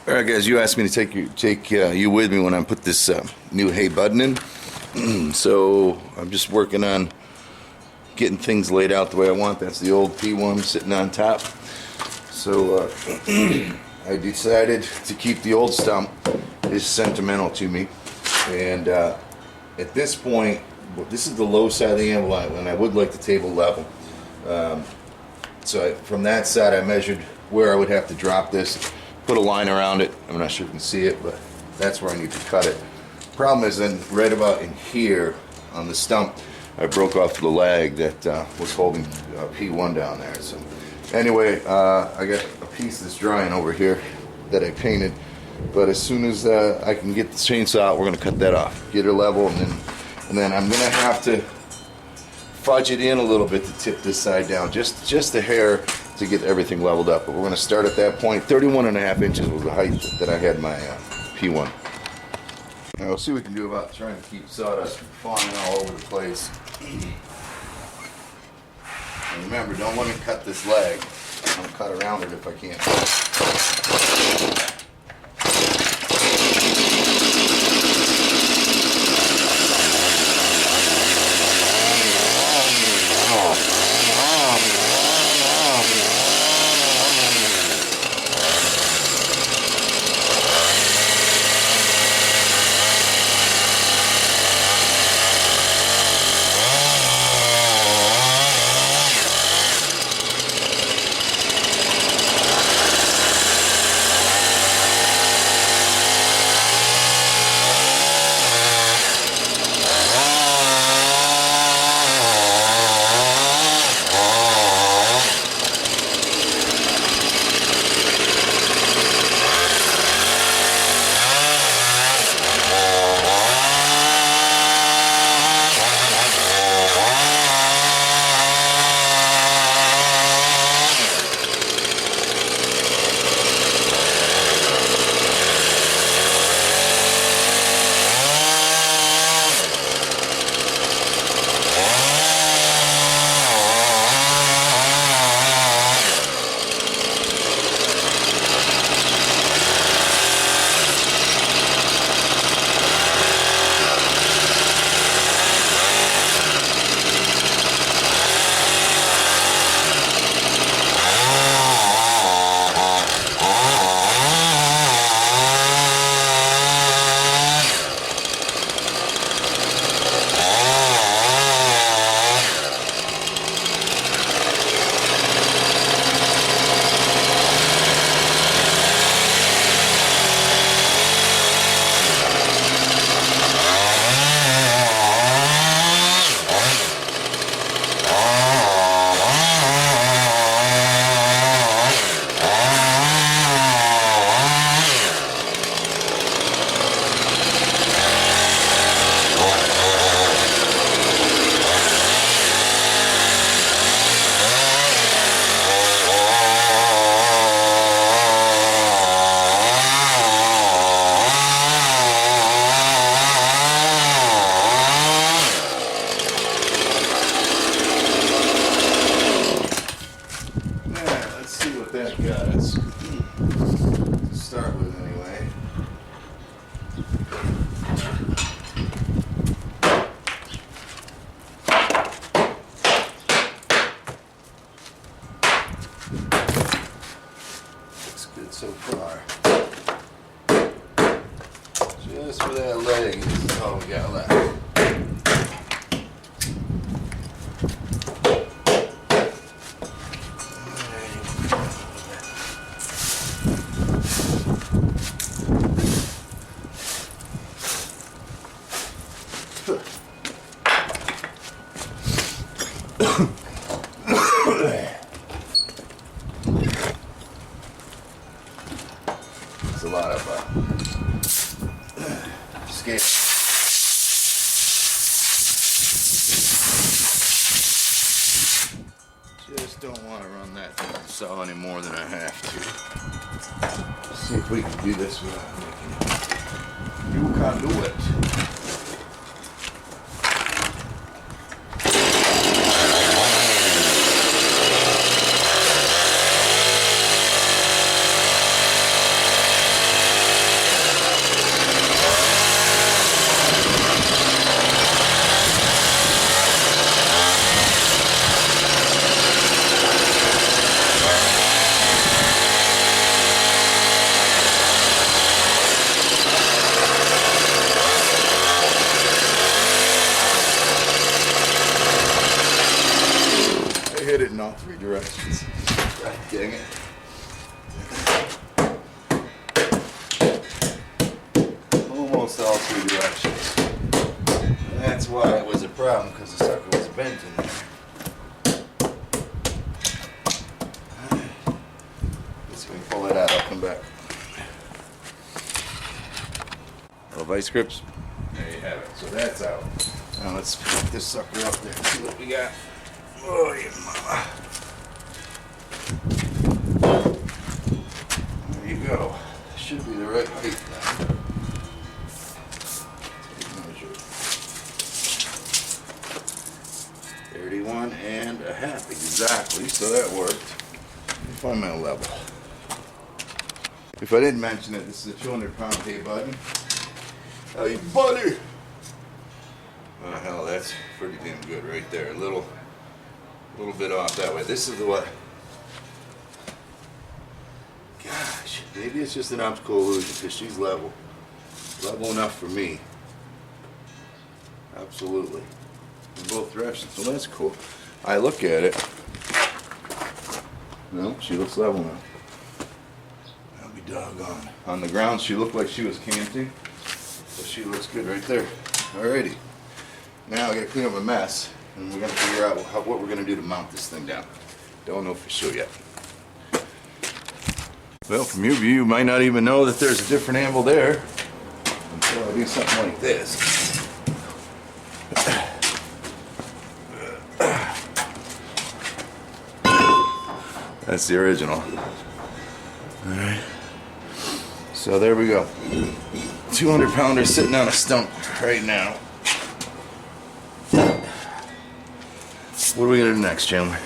All right, guys, you asked me to take you with me when I put this new Hay Budden in. So I'm just working on getting things laid out the way I want. That's the old P1 sitting on top. So I decided to keep the old stump. It's sentimental to me. And at this point, this is the low side of the anvil, and I would like the table level. From that side, I measured where I would have to drop this, put a line around it. I'm not sure if you can see it, but that's where I need to cut it. Problem is, then right about in here on the stump, I broke off the lag that was holding P1 down there. So anyway, I got a piece that's drying over here that I painted, but as soon as I can get the chainsaw out, we're going to cut that off, get her level, and then I'm going to have to fudge it in a little bit to tip this side down, just a hair to get everything leveled up. But we're going to start at that point. 31.5 inches was the height that I had my P1. Now we'll see what we can do about trying to keep sawdust from falling all over the place. And remember, don't let me cut this leg. I'm going to cut around it if I can. So far, just for that leg, this is all we got left. It's a lot of scale. Just don't want to run that saw any more than I have to. Let's see if we can do this without making new conduit. problem because the sucker was bent in there. Let's see if we can pull that out. I'll come back. Little vice grips. There you have it. So that's out. Now let's put this sucker up there and see what we got. Oh, yeah, mama. There you go. Should be the right height now. Measure. 31 and a half exactly, so that worked. Let me find my level. If I didn't mention it, this is a 200-pound Hay Budden. Hay Budden! Oh hell, that's pretty damn good right there. A little bit off that way. This is the what? Gosh, maybe it's just an optical illusion because she's level. Level enough for me. Absolutely. In both directions. So that's cool. I look at it. No, she looks level now. I'll be doggone. On the ground, she looked like she was canting. So she looks good right there. Alrighty. Now I gotta clean up a mess. And we're gonna figure out what we're gonna do to mount this thing down. Don't know for sure yet. Well, from your view, you might not even know that there's a different anvil there until I do something like this. That's the original. Alright. So there we go. 200-pounder sitting on a stump right now. What are we gonna do next, Chandler?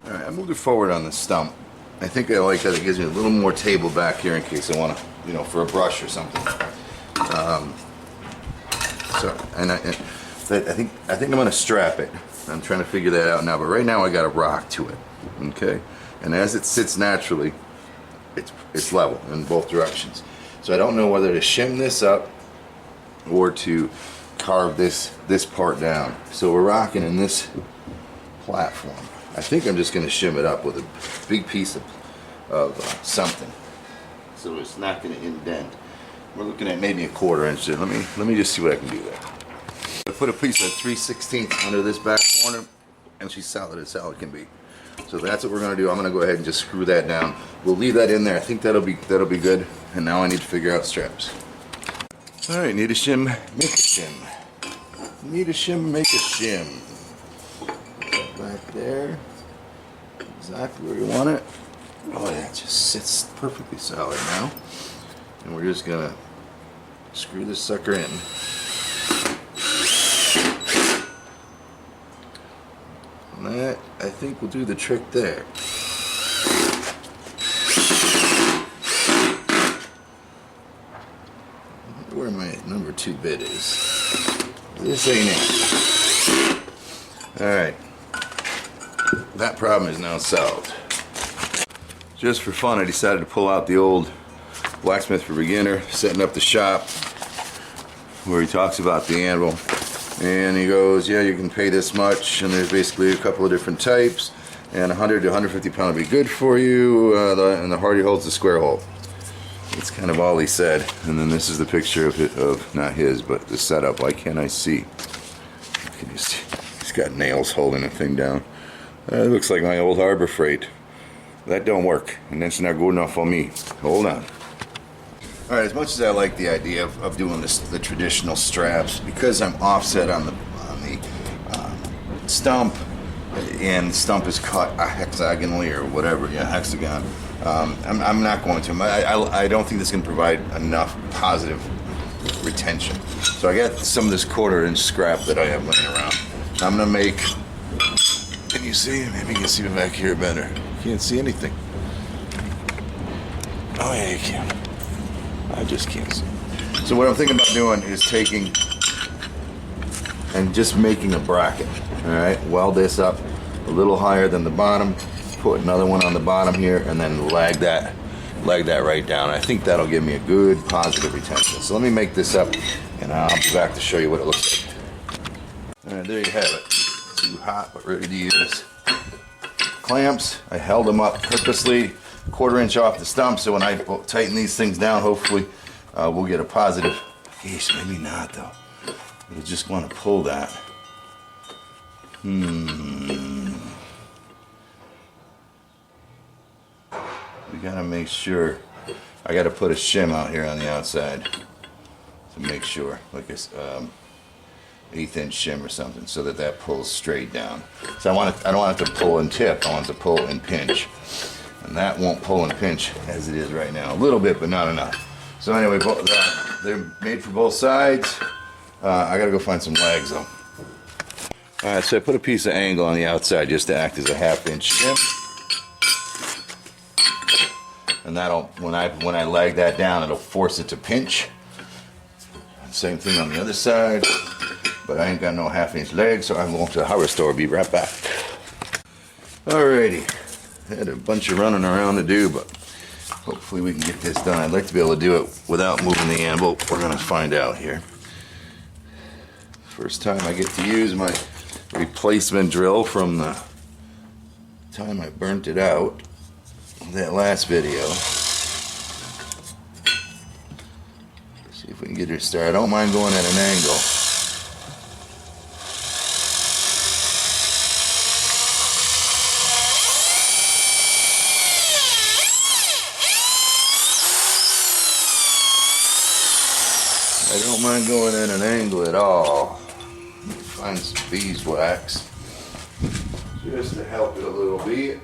Alright, I moved it forward on the stump. I think I like that it gives me a little more table back here in case I want to, you know, for a brush or something. I think I'm gonna strap it. I'm trying to figure that out now, but right now I got a rock to it. Okay, and as it sits naturally, it's level in both directions. So I don't know whether to shim this up or to carve this part down. So we're rocking in this platform. I think I'm just going to shim it up with a big piece of something, so it's not going to indent. We're looking at maybe a 1/4 inch there. Let me just see what I can do there. I put a piece of 3/16 under this back corner, and she's solid as solid can be. So that's what we're going to do. I'm going to go ahead and just screw that down. We'll leave that in there. I think that'll be good. And now I need to figure out straps. All right, need a shim, make a shim. Need a shim, make a shim. Back there, exactly where you want it. Oh yeah, it just sits perfectly solid now. And we're just gonna screw this sucker in. And that, I think, will do the trick there. Where my number 2 bit is. This ain't it. Alright. That problem is now solved. Just for fun, I decided to pull out the old Blacksmith for Beginner, setting up the shop, where he talks about the anvil. And he goes, yeah, you can pay this much, and there's basically a couple of different types, and 100 to 150 pound will be good for you, and the hardy holds the square hole. That's kind of all he said. And then this is the picture of not his, but the setup. Why can't I see? Can you see? He's got nails holding the thing down. It looks like my old Harbor Freight. That don't work, and that's not good enough for me. Hold on. All right, as much as I like the idea of doing the traditional straps, because I'm offset on the stump, and the stump is cut hexagonally or whatever, yeah, hexagon. I'm not going to. I don't think this can provide enough positive retention. So I got some of this 1/4 inch scrap that I have laying around. I'm gonna make. Can you see? Maybe you can see me back here better. Can't see anything. Oh yeah, you can. I just can't see. So what I'm thinking about doing is taking and just making a bracket. All right, weld this up a little higher than the bottom. Put another one on the bottom here, and then lag that right down. I think that'll give me a good positive retention. So let me make this up, and I'll be back to show you what it looks like. All right, there you have it. Too hot, but ready to use. Clamps, I held them up purposely, 1/4 inch off the stump, so when I tighten these things down, hopefully we'll get a positive. Geez, maybe not though. You just want to pull that. We gotta make sure. I gotta put a shim out here on the outside to make sure, like a 1/8 inch shim or something, so that that pulls straight down. So I don't want it to pull and tip. I want it to pull and pinch, and that won't pull and pinch as it is right now. A little bit, but not enough. So anyway, they're made for both sides. I gotta go find some legs though. All right, so I put a piece of angle on the outside just to act as a 1/2 inch shim. And that'll, when I lag that down, it'll force it to pinch. Same thing on the other side, but I ain't got no 1/2 inch leg, so I'm going to the hardware store. Be right back. Alrighty, had a bunch of running around to do, but hopefully we can get this done. I'd like to be able to do it without moving the anvil. We're gonna find out here. First time I get to use my replacement drill from the time I burnt it out. That last video. Let's see if we can get her started. I don't mind going at an angle. I don't mind going at an angle at all. Find some beeswax just to help it a little bit.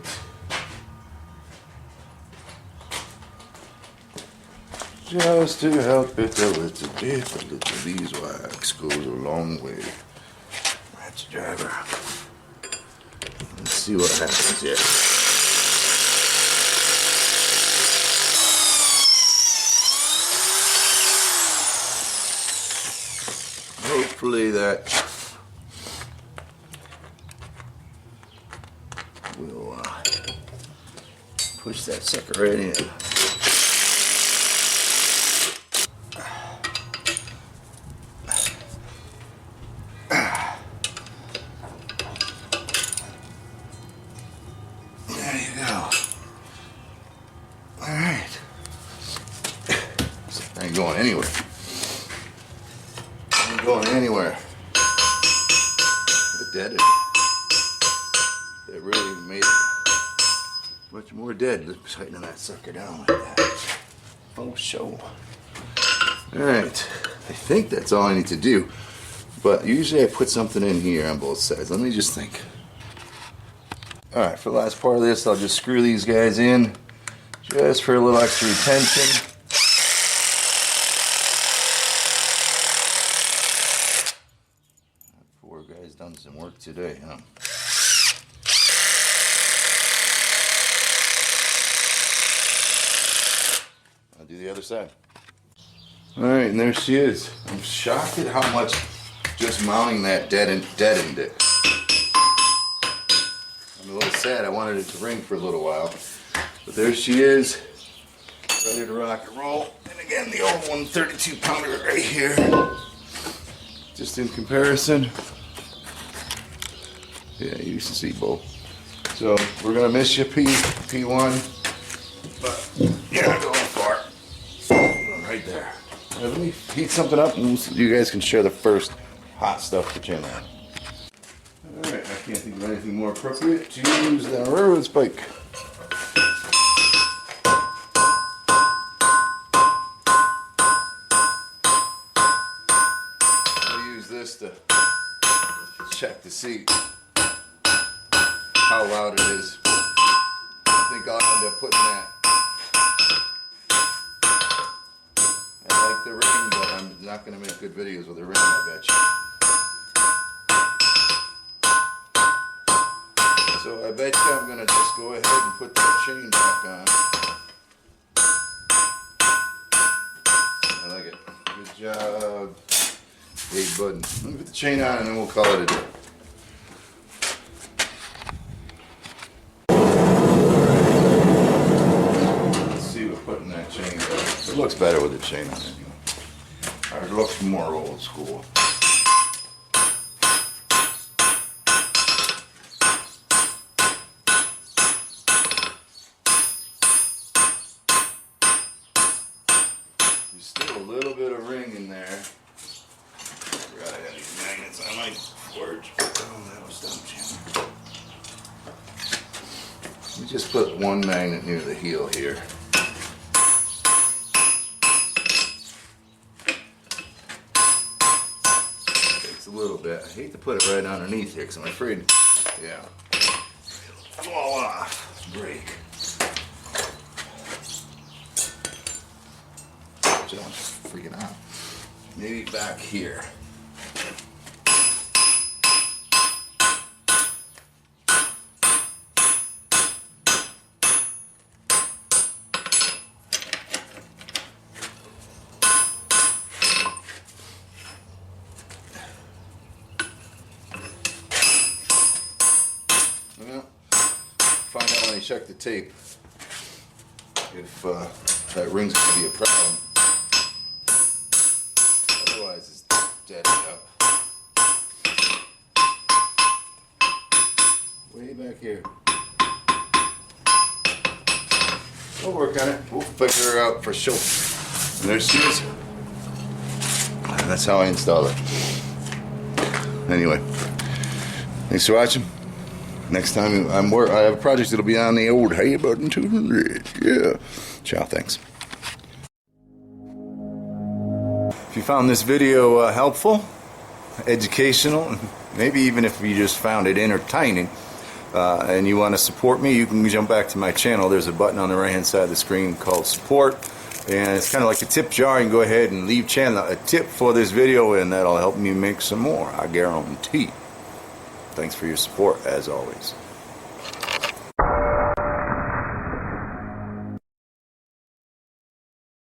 Just to help it a little bit, a little beeswax goes a long way. That's the driver. Let's see what happens here. Hopefully that will push that sucker right in. Ain't going anywhere. Ain't going anywhere. It deaded. That really made it much more dead. Just tightening that sucker down like that. Oh, show. Alright. I think that's all I need to do. But usually I put something in here on both sides. Let me just think. Alright, for the last part of this, I'll just screw these guys in just for a little extra retention. Poor guy's done some work today, huh? I'll do the other side. Alright, and there she is. I'm shocked at how much just mounting that deadened it. I'm a little sad. I wanted it to ring for a little while. But there she is, ready to rock and roll. And again, the old 132 pounder right here. Just in comparison. Yeah, you can see both. So we're gonna miss you, P1. But you're not going far. Right there. Now, let me heat something up and you guys can share the first hot stuff to chin on. Alright, I can't think of anything more appropriate to use than a railroad spike. I'll use this to check to see how loud it is. I think I'll end up putting that. I like the ring, but I'm not going to make good videos with a ring, I bet you. So I bet you I'm going to just go ahead and put that chain back on. I like it. Good job, Hay Budden. Let me put the chain on and then we'll call it a day. Let's see what putting that chain does. It looks better with the chain on it. It looks more old school. There's still a little bit of ring in there. just put one magnet near the heel here. Takes a little bit. I hate to put it right underneath here because I'm afraid, yeah, it'll fall off, break. So I'm just freaking out. Maybe back here. Well, find out when I check the tape if that ring's going to be a problem. Otherwise, it's dead out. Way back here. We'll work on it. We'll figure her out for sure. And there she is. And that's how I install it. Anyway, thanks for watching. Next time I have a project that'll be on the old Hay Budden 200. Yeah. Ciao, thanks. If you found this video helpful, educational, maybe even if you just found it entertaining, and you want to support me, you can jump back to my channel. There's a button on the right hand side of the screen called support, and it's kind of like a tip jar. You can go ahead and leave channel a tip for this video, and that'll help me make some more, I guarantee. Thanks for your support, as always.